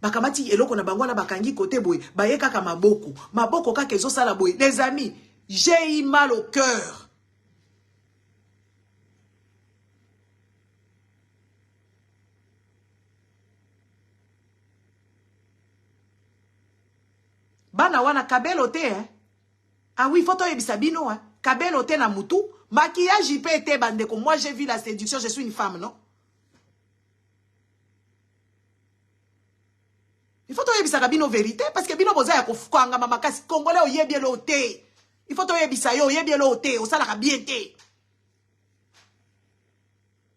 bakamati eloko na bango na bakangi côté boy baye kaka maboko kaka ezo sala boy. Les amis, j'ai eu mal au cœur. Bana wana kabelo te hein. Ah oui, photo yebisa bino hein. Kabelo te na mutu, maquillage il peut être bandeko. Moi j'ai vu la séduction, je suis une femme, non? Il faut que tu aies bino vérité parce que bino boza ya kofukanga mamakasi congolais oyebi lo te. Il faut que tu aies yo oyebi lo te, o sala bien te.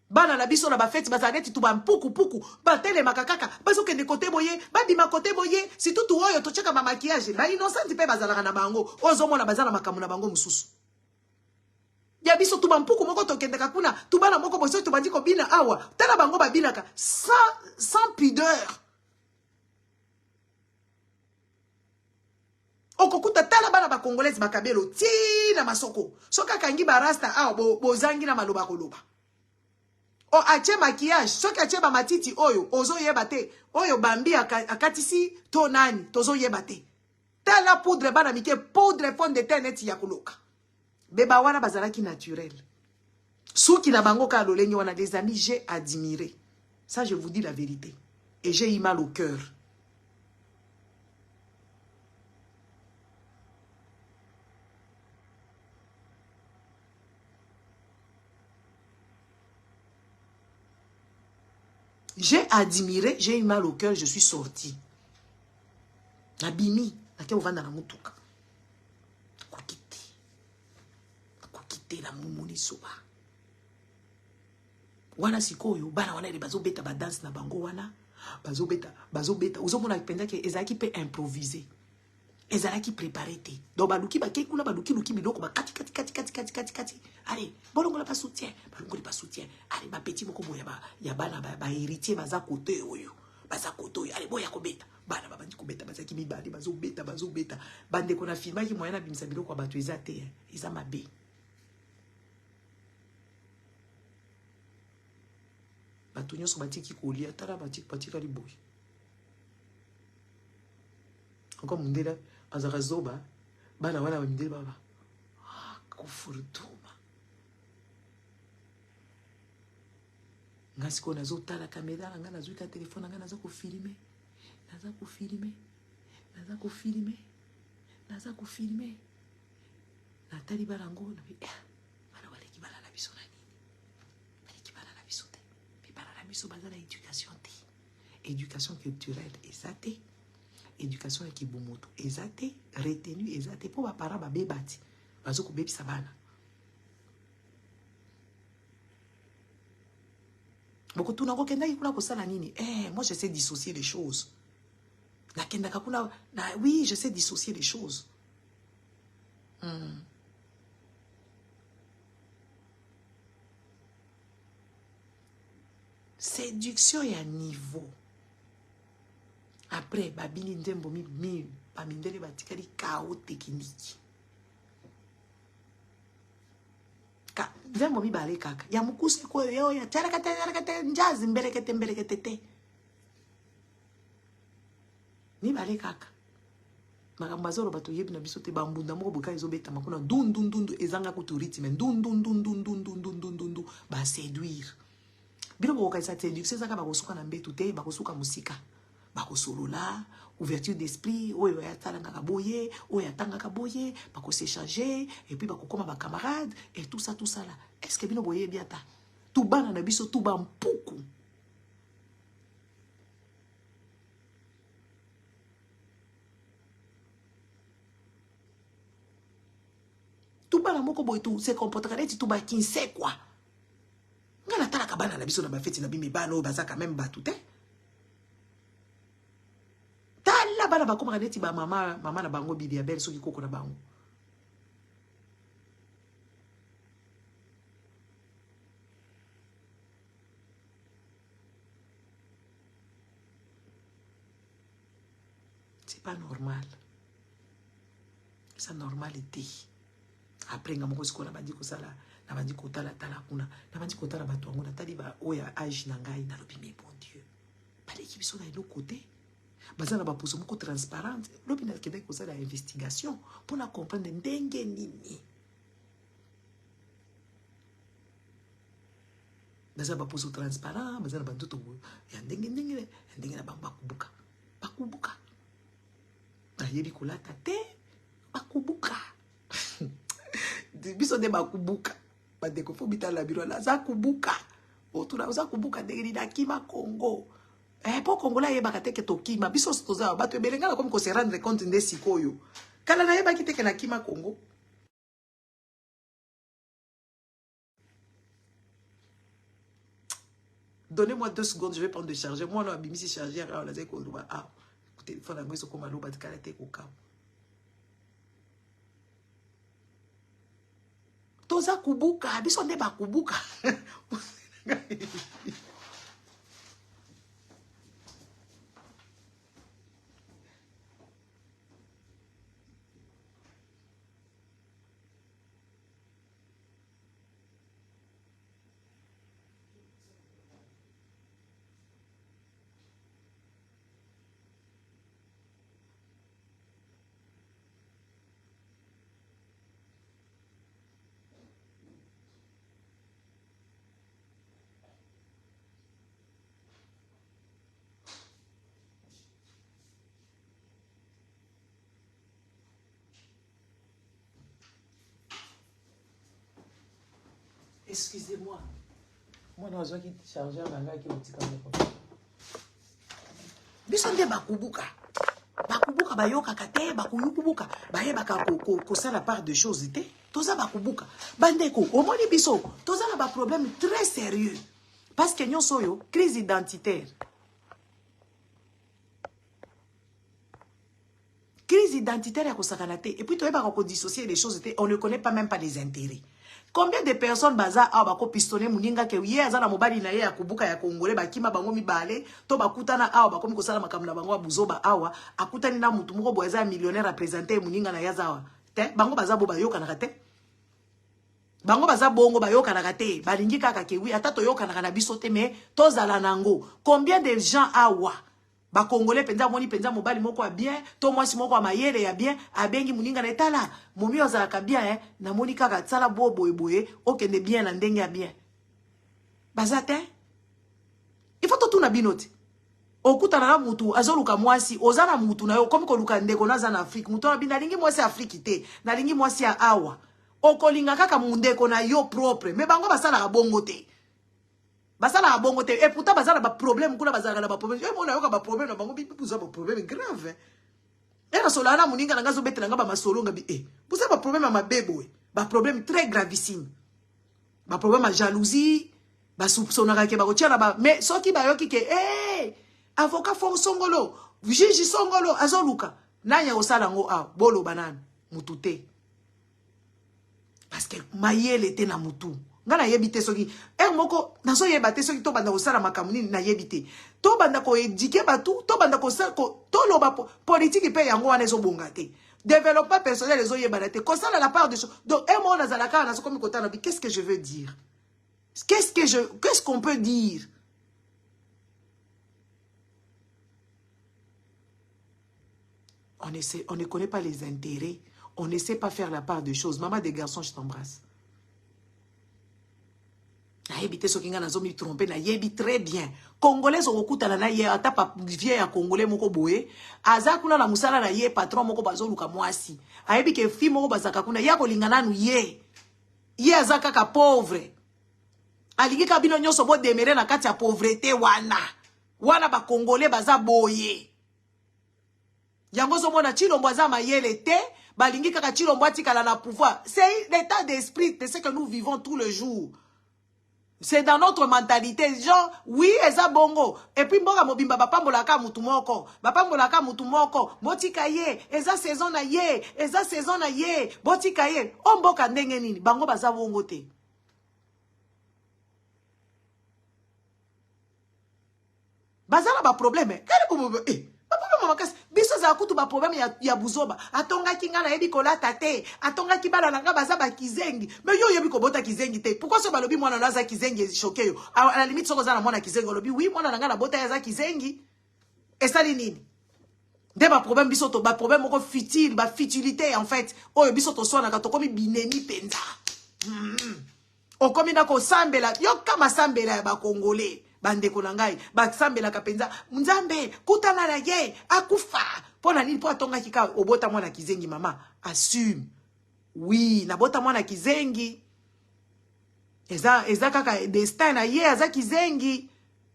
Bana na biso na ba fête bazaneti tu ba mpuku ba tele makakaka bazo kende côté boye ba bima côté boye si tout oyo to cheka ma maquillage ba innocent pe bazala na bango ozo mona bazala makamu na bango mususu. Ya biso tu ba mpuku moko to kende kakuna tu bana moko boso tu bandi ko bina awa tala bango ba binaka sans pudeur. Okokuta tala bana ba congolaise bakabelo ti na masoko soka kangi barasta awa bozangi na maloba koloba. O ache maquillage soki ache ba matiti oyo ozo yeba te oyo bambi akatisi to nani tozo yeba te tala poudre bana mike poudre fond de teint net ya koloka beba wana bazalaki naturel suki na bango ka lolengi wana. Des amis, j'ai admiré ça, je vous dis la vérité et j'ai eu mal au cœur. J'ai admiré, j'ai eu mal au cœur, je suis sorti. Nabimi, nake ovanda na mutuka. Kokite la mumuni soba. Wana sikoyo, bana wana ele bazo beta ba dance na bango wana. Bazo beta. Uzo mona kipenda ke ezaki pe improviser. Ezalaki préparé te. Donc baluki ba kekuna baluki biloko ba kati. Allez, bolongola pas soutien, bolongola pas soutien. Allez, ba petit moko boya ba ya bana ba héritier baza côté oyo. Baza côté oyo. Allez, boya ko beta. Bana ba bandi ko beta bazaki mibali bazo beta. Bande ko na filma ki moyena bimisa biloko ba tu ezate, eza mabe. Batonyo so batiki ko lia tala batiki kali boy. Encore mundela azara zoba bana wana bamindele baba kufurutuma ngasi ko nazo tala kamera nga nazo ta telefone nga nazo ko filmer natali balango na bana baleki bala la biso na nini baleki bala la biso te pe bala la biso bazala éducation culturelle ezate éducation ya kibumoto ezate retenu ezate po ba para ba bebati bazo ko bebisa bana boko tuna ko kenda kuna ko sala nini moi je sais dissocier les choses la kenda kakuna oui je sais dissocier les choses séduction ya niveau. Après, babini ndembo mi bamindele batikali kao technique. Ndembo mi bale kaka. Ya mukuse ko yo ya charakate njazi mberekete te. Mi bale kaka. Makambazoro bato yebi na biso te bambunda moko boka ezobeta makuna dun ezanga ko to rythme dun ba séduire. Bino boka sa séduction saka ba kosuka na mbetu te ba kosuka musika. Bakosolola, ouverture d'esprit, oyo yatanga kaboye, oyo yatanga kaboye, bako s'échanger, et puis bako koma ba camarade, et tout ça là. Est-ce que bino boye biata? Tout bana na biso tout ba mpuku. Tout bana moko boye tout se comporterait tout ba kinse quoi. Ngala tala kabana na biso na ba feti na bimi bano baza quand même batute. La bana ba koma neti ba mama na bango bibi ya belle soki koko na bango. C'est pas normal. C'est normalité. Après nga moko siko na bandi ko sala na bandi ko tala kuna na bandi ko tala bato ngona tali ba oya age na ngai na lobi mais bon Dieu. Pas l'équipe sur le côté. Bazana ba poso moko transparente. Lobi na kende ko la investigation pour na comprendre ndenge nini. Bazana ba poso transparent, bazana ba ndoto ya ndenge na bamba kubuka. Bakubuka. Na yebi kolata te bakubuka. Biso de bakubuka. Ba deko fo bitala biro la za kubuka. Otuna za kubuka ndenge na kima Congo. Po Kongola yeba kateke tokima biso toza bato belenga comme ko se rendre compte nde sikoyo kala na yeba kiteke na kima Congo. Donnez-moi 2 secondes, je vais prendre de charger. Moi non abimisi charger on la zeko luba ah téléphone ngo so koma luba tikala te ko ka toza kubuka biso nde ba kubuka. Excusez-moi. Moi, non, je vais charger un manga qui est au petit caméra. Biso nde bakubuka. Bakubuka bayoka kate, bakuyukubuka. Baye baka ko ça la part de choses te. Toza bakubuka. Bandeko, au moins biso, toza na ba problème très sérieux. Parce que nyon soyo crise identitaire. Crise identitaire ya ko sakanate. Et puis toi ba ko dissocier les choses te, on ne connaît pas même pas les intérêts. Combien de personnes baza a bako pistonner muninga ke ye azana mobali na ye ya kubuka ya Kongole bakima bango mibale to bakutana awa bakomi ko sala makamula bango buzoba awa akutani na mutu moko boza millionnaire représenter muninga na yazawa te bango baza bo bayoka na kate bango baza bongo bayoka na kate balingi kaka ke wi ata to yoka na biso te mais tozala nango. Combien de gens awa ba Congolais penza moni penza mobali moko a bien to mwasi moko a mayele ya bien abengi muninga na etala momi ozala ka bien na moni kaka tsala bo boye okende bien na ndenge ya bien bazate il faut to na binoti okutana na mutu azoluka mwasi ozana mutu na yo comme ko luka ndeko na za na Afrique mutu na binalingi mwasi Afrique te na lingi mwasi ya awa okolinga kaka mundeko na yo propre mais bango basala ka bongo te. Basala a bongo te et pourtant basala ba problème kuna basala na ba problème et mona yoka ba problème na bango bi pouza ba problème grave et na solana muninga na ngazo betela ngaba masolo ngabi pouza ba problème ma bebo ba problème très gravissime ba problème à jalousie ba soupçonnaka ke ba kotiana ba mais soki ba yoki ke avocat for songolo juge songolo azoluka nanya osala ngo bolo banane mutute parce que mayele était na mutu. Ngana yebite soki moko naso yebate soki to banda ko sala makamuni na yebite to banda ko éduquer batu to banda ko sala ko to loba politique pe yango wana zo bongate développement personnel les oyebana te ko sala la part de choses donc mo na zalaka na so comme kotana bi qu'est-ce que je veux dire qu'est-ce qu'on peut dire on ne connaît pas les intérêts on ne sait pas faire la part de choses. Maman des garçons je t'embrasse. Na yebite soki nga nazo mi tromper na yebi très bien. Congolais okutana na ye ata pa vieux ya Congolais moko boye. Aza kuna na musala na ye patron moko bazoluka mwasi. Ayebi ke fi moko bazaka kuna ya kolingana nu ye. Ye azaka ka pauvre. Alingi ka bino nyonso bo demere na kati ya pauvreté wana. Wana ba Congolais baza boye. Yango so mona Chilombo aza mayele te. Balingi kaka Chilombo atikala na pouvoir. C'est l'état d'esprit de ce que nous vivons tous les jours. C'est dans notre mentalité, genre, oui, eza bongo. Et puis, mboga mobimba, bapambolaka mutumoko. Bapambolaka mutumoko. Botika ye, eza saison na ye, eza saison na ye. Botika ye, omboka ndenge nini. Bango baza bongo te. Bazala ba problème. Kale bobo, ba problème makasi. Biso za kutu ba problème ya buzoba. Atonga kinga na yebi kolata te. Atonga kibala nanga baza ba kizengi. Mais yo yebi ko bota kizengi te. Pourquoi so balobi mwana na za kizengi choqué yo? À la limite soko za na mwana kizengi lobi oui mwana nanga na bota ya za kizengi. Et ça nini? Dès ma problème bisoto, ba problème moko futile, ba futilité en fait. Oh bisoto swana kato komi binemi penza. O komi na ko sambela, yo kama sambela ya ba Congolais, bande konangai, ba sambela ka penza. Nzambe kutana na ye, akufa. Pona nini po atonga kika obota mwana kizengi mama, assume. Oui, na bota mwana kizengi. Eza kaka destin na ye aza kizengi.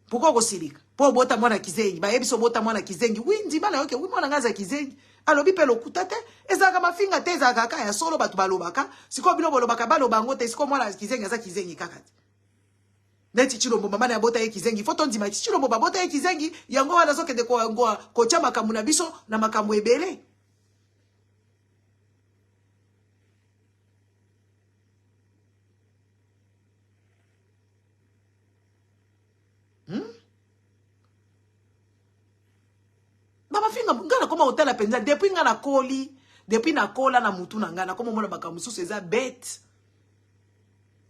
Pourquoi kosilika? Po bota mwana kizengi, ba yebiso bota mwana kizengi. Oui, ndima na yoke, oui mwana ngaza kizengi. Alobi pe lokuta te, ezaka mafinga te ezaka kaka ya solo batu balobaka. Siko bino bolobaka baloba ngo te, siko mwana kizengi aza kizengi kaka. Neti chilombo mama na bota ye kizengi, foto ndima chilombo ba bota ye kizengi, yango wana zoke de ko cha makamu na biso na makamu ebele. Baba finga ngana koma hotel penza depuis ngana koli depuis na kola na mutu na ngana koma mona baka mususu eza bête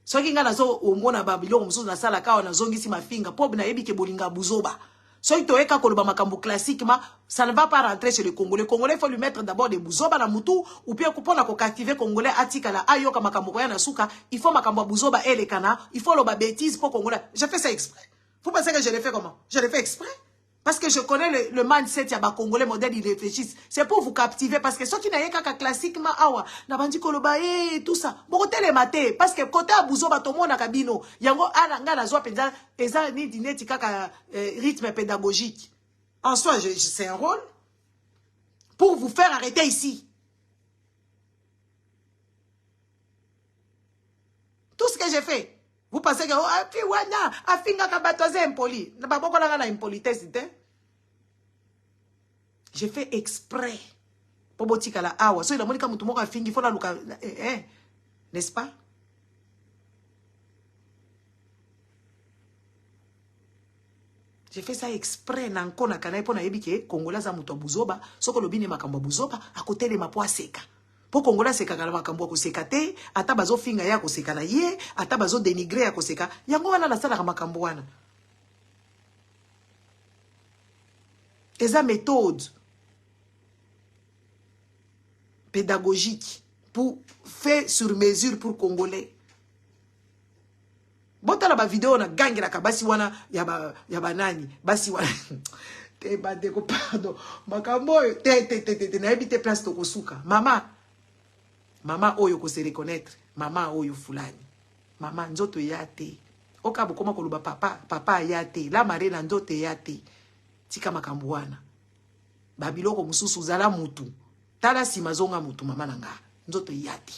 soki ngana zo omona ba biloko mususu na sala kawa na zongisi mafinga pobe na yebi ke bolinga buzoba soki toyeka koloba makambo classiquement ça ne va pas rentrer chez les Congolais. Congolais faut lui mettre d'abord des buzoba na mutu ou bien kupona ko captiver Congolais atika la ayoka makambo ya na suka il faut makambo buzoba elekana il faut loba bêtise pour Congolais. J'ai fait ça exprès. Vous pensez que je l'ai fait comment? Je l'ai fait exprès. Parce que je connais le mindset ya ba Congolais modèle, ils réfléchissent. C'est pour vous captiver. Parce que ceux qui n'aient qu'à classiquement, awa, na bandi koloba, tout ça. Bon, côté les maté. Parce que côté abuzo, ba tomo na kabino. Yango, nga na zwa penza, eza ni dineti kaka rythme pédagogique. En soi, c'est un rôle pour vous faire arrêter ici. Tout ce que j'ai fait. Vous pensez que, oh, puis wana, afinga kabatoze impoli. Na baboko la na impolitesse, j'ai fait exprès. Pour botika la awa. So, il a monika mutumo ka fingi, faut la luka, n'est-ce pas? J'ai fait ça exprès, nanko na kana, pour na yebike, Kongola za muto buzoba, soko lobine makambo buzoba, à côté de ma poa seka. Pour Kongola seka kana makambo ko seka te, ata bazo finga ya ko seka na ye, ata bazo dénigrer ya ko seka. Yango wana la sala ka makambo wana. Eza méthode pédagogique pour faire sur mesure pour Congolais. Bota la ba vidéo na gangi la kabasi wana yaba nani, basi wana. Te bandeko pardon. Makambo te na ebite place to kosuka. Mama oyo ko se reconnaître, mama oyo fulani. Mama nzoto yate. Oka bokoma koluba papa yate, la marena nzoto yate. Tika makambo wana. Babiloko mususu zala mutu. Tala simazonga mutu mama nanga. Nzoto yate.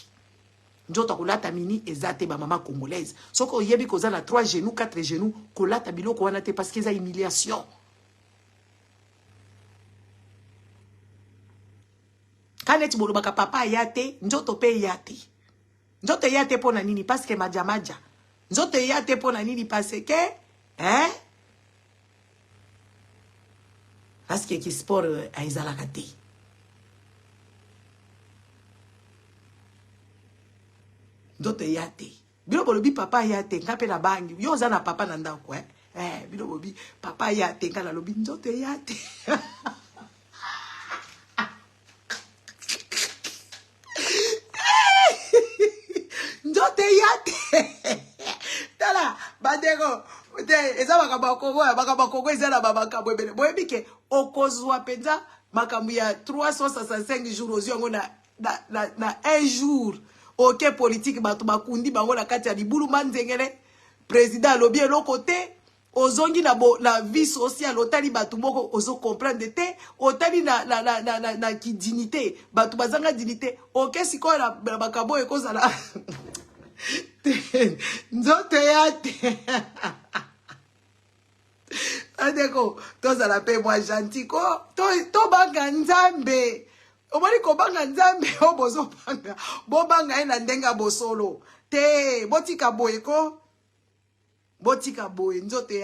Nzoto kolata mini ezate ba mama congolaise. Soko yebi koza na 3 genoux, 4 genoux, kolata biloko wana te parce que ça humiliation. Kaneti bolobaka papa yate, nzoto pe yate. Nzoto yate pona nini parce que maja. Nzoto yate pona nini parce que parce que ki sport aizalaka te. Nzoto yate. Bilo bolobi papa yate ngape na bangi. Yo za na papa na ndako bilo bolobi papa yate ngala lobi nzoto yate. Nzoto yate. Tala bandeko eza bakaba Kongo eza na babaka bwebele. Boyebi ke okozwa penza makambu ya 365 jours ozio na un jour. Ok politique batu bakundi bango na kati ya libulu manzengele président lobi eloko te ozongi na vie sociale otali batu moko ozo comprendre te otali na ki dignité batu bazanga dignité ok siko na bakabo ekozala nzoto yate adeko tozala pe moi gentil ko to banga nzambe omoni ko banga nzambe obozo banga bo banga ina ndenga bosolo te botika boye ko botika boye nzoto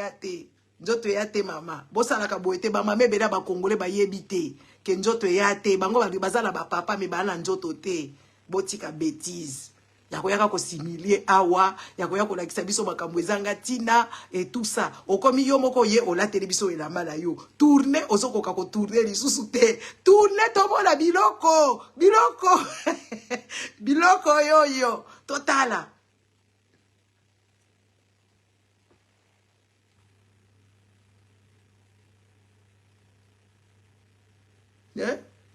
yate mama bosala ka boye te ba mama bela ba Congolais ba yebi te ke nzoto yate bango bazala ba papa me bana nzoto te botika bêtise yakoyaka ko similie awa yakoya ko lakisa biso makambo ezanga tina et tout ça okomi yo moko ye olateli biso elamba na yo tourner ozokoka ko tourner lisusu te tourner tomona biloko biloko yo totala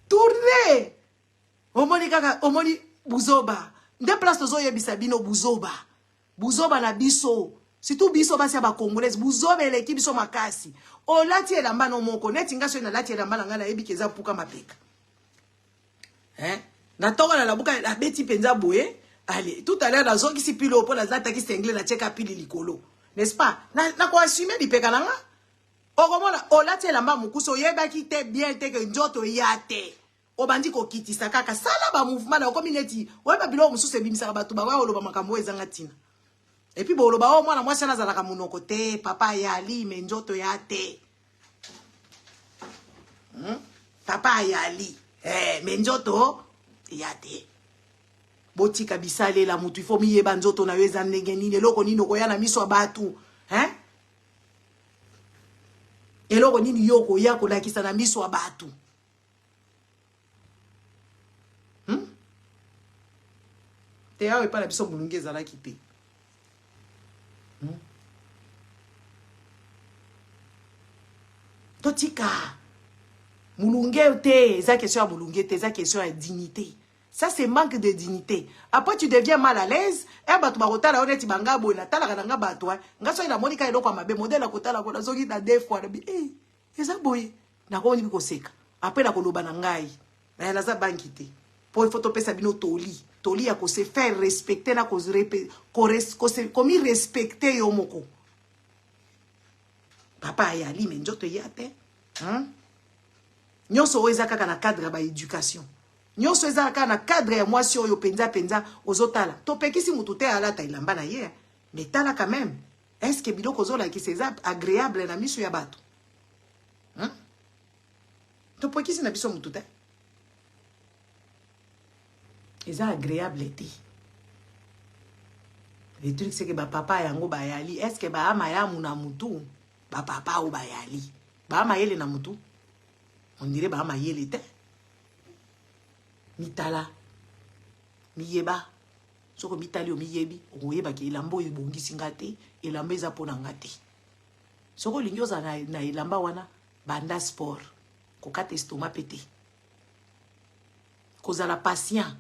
tourner omoni kaka omoni buzoba nde place tozo yebisa bino buzoba na biso surtout biso basi ba congolaise buzoba eleki biso makasi olati elamba no moko neti ngaso na lati elamba na ngana yebi keza puka mapeka na tonga na labuka la beti penza boye allez tout à l'heure la zone qui si pilo pour la zata qui s'engle na cheka pili likolo n'est-ce pas na ko assumer di peka nanga okomona olati elamba mukuso yebaki te bien te que njoto yate obandi ko kitisa kaka sala ba mouvement na komi neti oyeba bilo mususu ebimisa batu ba wa oloba makambo ezanga tina et puis bo oloba o mwana mwasi na zalaka munoko te papa yali me njoto yate papa yali me njoto yate botika bisale la mutu ifo miyeba njoto na yo eza ndenge nini eloko nini okoya na miso ya batu eloko nini yo koya kolakisa na miso ya batu te awe pa na biso mulungi ezalaki te totika mulungi te eza question ya mulungi te eza question ya dignité. Ça c'est manque de dignité. Après tu deviens mal à l'aise et batu bakotala oneti banga boy na tala kana batu nga so ina monika eloko mabe modèle akotala ko nazoki na deux fois bi eza boy na ko ni ko seka après na koloba na ngai na la za banki te pour photo pesa bino toli ya ko se faire respecter na ko se komi respecter yo moko papa ya li me njoto yate nyonso oza kaka na cadre ba éducation nyonso eza kaka na cadre ya mwasi oyo penza ozotala topekisi mutu te alata ilamba na ye mais tala quand même est-ce que biloko ozola ki c'est agréable na miso ya bato topekisi na biso mutu te eza agréable te le truc c'est que ba papa yango bayali est-ce que ba ama ya muna mutu ba papa o bayali ba ama yele na mutu on dirait ba ama yele te mitala miyeba soko mitali o miyebi okoyeba ke elamba oyo ebongisi nga te elamba eza mpona nga te soko olingi oza na elamba wana banda sport kokata estoma pete kozala patient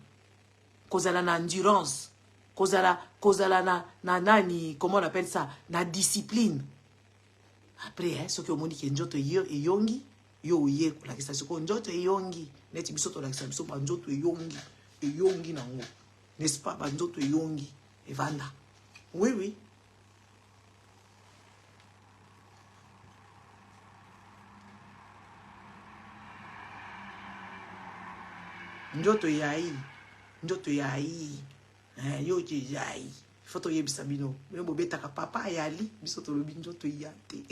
kozala na endurance kozala na nani comment on appelle ça na discipline après soki omoni ke njoto eyongi yo oye kolakisa soko njoto eyongi neti biso tolakisa biso banjoto eyongi nango n'est-ce pas banjoto eyongi evanda oui njoto yai yo yai foto yebisa bino yo bobetaka papa yali biso tolobi njoto yate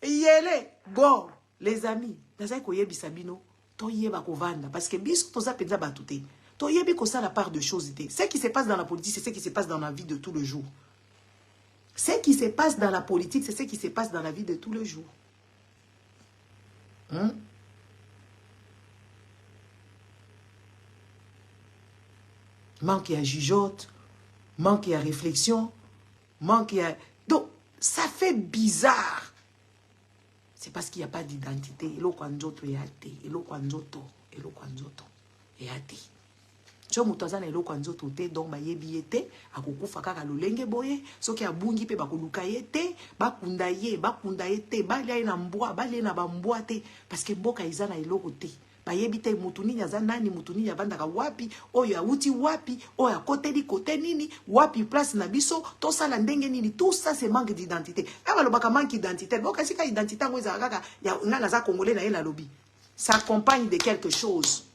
yele bon les amis nazai koyebisa bino toyeba kovanda parce que biso toza penza batu te toyebi ko ça la part de choses te ce qui se passe dans la politique c'est ce qui se passe dans la vie de tous les jours ce qui se passe dans la politique c'est ce qui se passe dans la vie de tous les jours manque à jugeote manque à réflexion manque à donc ça fait bizarre. C'est parce qu'il n'y a pas d'identité. Eloko anjoto yate. Eloko anjoto yate. Cho mutoza na eloko anjoto te donc ba yebi yete akokufa kaka lolenge boye soki abungi pe bakoluka yete bakunda ye te balia na mbwa balia na bambwa te parce que mboka iza na eloko te. Ba yebi te mutu nini aza nani mutu nini abandaka wapi oyo auti wapi oyo akoteli kote nini wapi place na biso to sala ndenge nini tout ça c'est manque d'identité. Aba lobaka manque d'identité boka sika identité ngo ezaka kaka ya ngana za congolais na ye la lobi ça s'accompagne de quelque chose.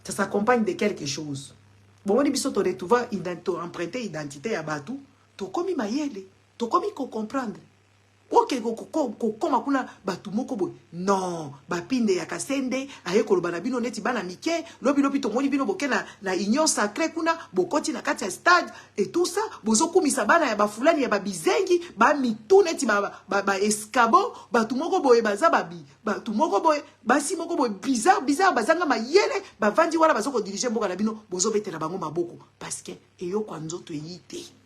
Ça s'accompagne de quelque chose. Bon on biso to retrouver emprunter identité ya batu to komi mayele to komi ko comprendre. boke kokoma kuna batu moko boy non bapinde ya kasende aye koloba na bino neti bana mike lobi tomoni bino boke na union sacrée kuna bokoti na kati ya stade et tout ça bozokumisa bana ya bafulani ya babizengi ba mitu neti ba escabo batu moko boy baza batu moko boy basi moko boy bizarre bazanga mayele bavandi wana bazoko diriger mboka na bino bozobetela bango maboko parce que eyo kwa nzoto eyite